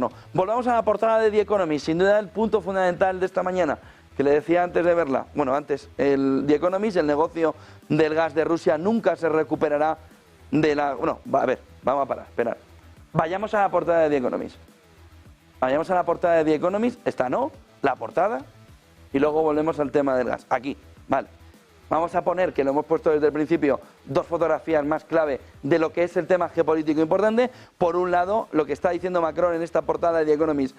entorno. Volvamos a la portada de The Economist, sin duda el punto fundamental de esta mañana, que le decía antes de verla. Bueno, antes, The Economist, el negocio del gas de Rusia nunca se recuperará de la... Bueno, a ver, vamos a parar, esperar. Vayamos a la portada de The Economist. Vayamos a la portada de The Economist, esta no, la portada, y luego volvemos al tema del gas. Aquí, vale. Vamos a poner, que lo hemos puesto desde el principio, dos fotografías más clave de lo que es el tema geopolítico importante. Por un lado, lo que está diciendo Macron en esta portada de The Economist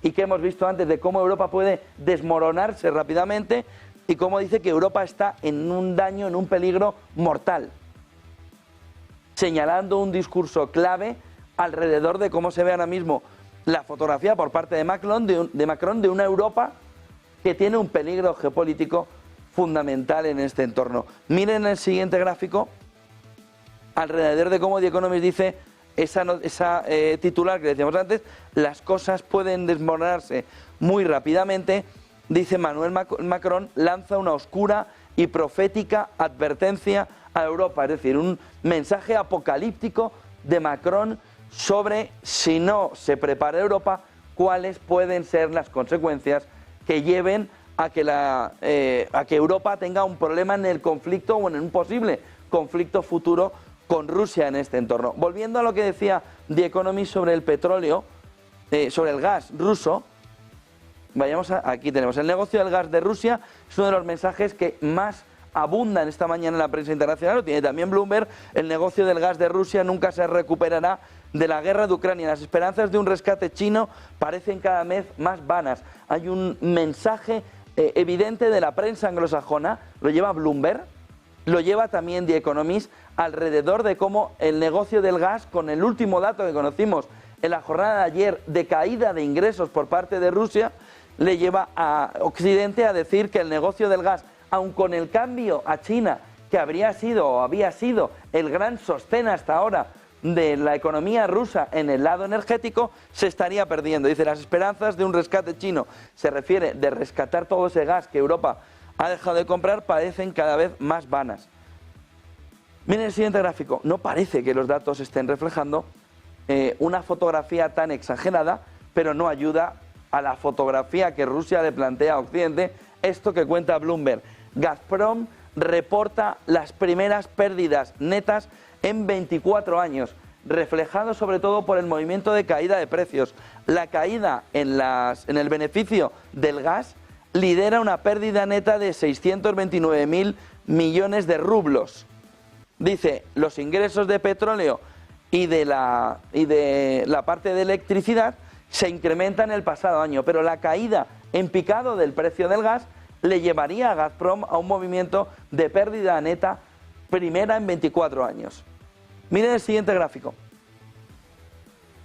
y que hemos visto antes de cómo Europa puede desmoronarse rápidamente y cómo dice que Europa está en un daño, en un peligro mortal. Señalando un discurso clave alrededor de cómo se ve ahora mismo la fotografía por parte de Macron de una Europa que tiene un peligro geopolítico fundamental en este entorno. Miren el siguiente gráfico, alrededor de cómo The Economist dice esa titular que decíamos antes, las cosas pueden desmoronarse muy rápidamente. Dice Manuel Macron, lanza una oscura y profética advertencia a Europa, es decir, un mensaje apocalíptico de Macron sobre si no se prepara Europa, cuáles pueden ser las consecuencias que lleven a que Europa tenga un problema en el conflicto o en un posible conflicto futuro con Rusia en este entorno. Volviendo a lo que decía The Economist sobre el petróleo, sobre el gas ruso, aquí tenemos el negocio del gas de Rusia, es uno de los mensajes que más abundan esta mañana en la prensa internacional, lo tiene también Bloomberg. El negocio del gas de Rusia nunca se recuperará de la guerra de Ucrania. Las esperanzas de un rescate chino parecen cada vez más vanas. Hay un mensaje evidente de la prensa anglosajona, lo lleva Bloomberg, lo lleva también The Economist, alrededor de cómo el negocio del gas, con el último dato que conocimos en la jornada de ayer de caída de ingresos por parte de Rusia, le lleva a Occidente a decir que el negocio del gas, aun con el cambio a China, que había sido el gran sostén hasta ahora de la economía rusa en el lado energético, se estaría perdiendo. Dice, las esperanzas de un rescate chino, se refiere de rescatar todo ese gas que Europa ha dejado de comprar, parecen cada vez más vanas. Miren el siguiente gráfico. No parece que los datos estén reflejando una fotografía tan exagerada, pero no ayuda a la fotografía que Rusia le plantea a Occidente. Esto que cuenta Bloomberg. Gazprom reporta las primeras pérdidas netas en 24 años, reflejado sobre todo por el movimiento de caída de precios. La caída en el beneficio del gas lidera una pérdida neta de 629.000 millones de rublos. Dice, los ingresos de petróleo y de la parte de electricidad se incrementan el pasado año, pero la caída en picado del precio del gas le llevaría a Gazprom a un movimiento de pérdida neta primera en 24 años. Miren el siguiente gráfico,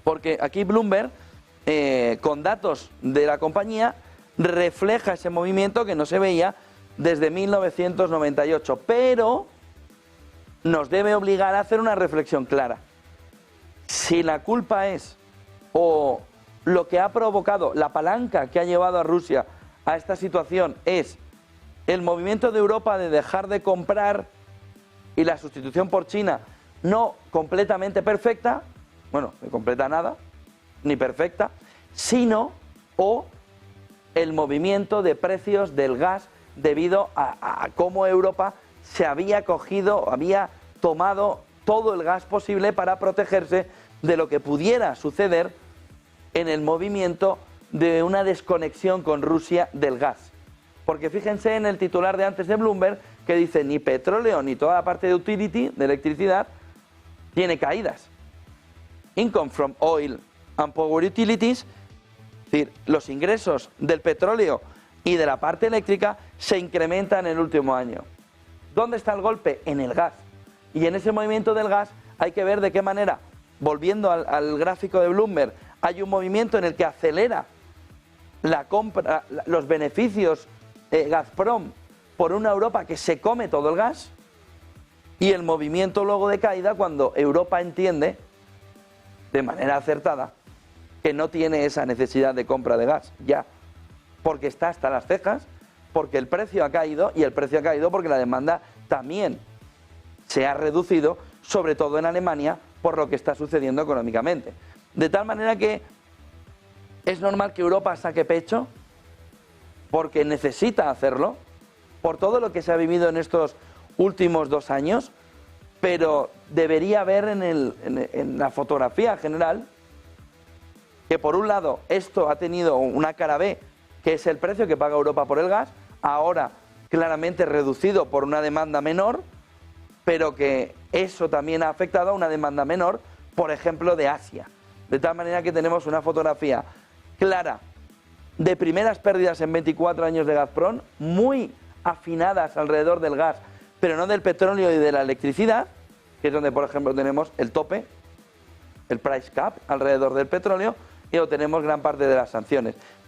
porque aquí Bloomberg, con datos de la compañía, refleja ese movimiento que no se veía desde 1998, pero nos debe obligar a hacer una reflexión clara. Si la culpa es, o lo que ha provocado, la palanca que ha llevado a Rusia a esta situación es el movimiento de Europa de dejar de comprar y la sustitución por China no completamente perfecta, bueno, no completa nada, ni perfecta, sino el movimiento de precios del gas debido a cómo Europa se había tomado todo el gas posible para protegerse de lo que pudiera suceder en el movimiento de una desconexión con Rusia del gas. Porque fíjense en el titular de antes de Bloomberg que dice ni petróleo ni toda la parte de utility, de electricidad, tiene caídas. Income from oil and power utilities, es decir, los ingresos del petróleo y de la parte eléctrica se incrementan en el último año. ¿Dónde está el golpe? En el gas. Y en ese movimiento del gas hay que ver de qué manera, volviendo al gráfico de Bloomberg, hay un movimiento en el que acelera la compra, los beneficios Gazprom por una Europa que se come todo el gas, y el movimiento luego de caída cuando Europa entiende, de manera acertada, que no tiene esa necesidad de compra de gas ya, porque está hasta las cejas, porque el precio ha caído, y el precio ha caído porque la demanda también se ha reducido, sobre todo en Alemania, por lo que está sucediendo económicamente. De tal manera que Es normal que Europa saque pecho porque necesita hacerlo, por todo lo que se ha vivido en estos últimos 2 años, pero debería ver en la fotografía general que, por un lado, esto ha tenido una cara B, que es el precio que paga Europa por el gas, ahora claramente reducido por una demanda menor, pero que eso también ha afectado a una demanda menor, por ejemplo, de Asia. De tal manera que tenemos una fotografía clara de primeras pérdidas en 24 años de Gazprom, muy afinadas alrededor del gas, pero no del petróleo y de la electricidad, que es donde, por ejemplo, tenemos el tope, el price cap alrededor del petróleo, y tenemos gran parte de las sanciones.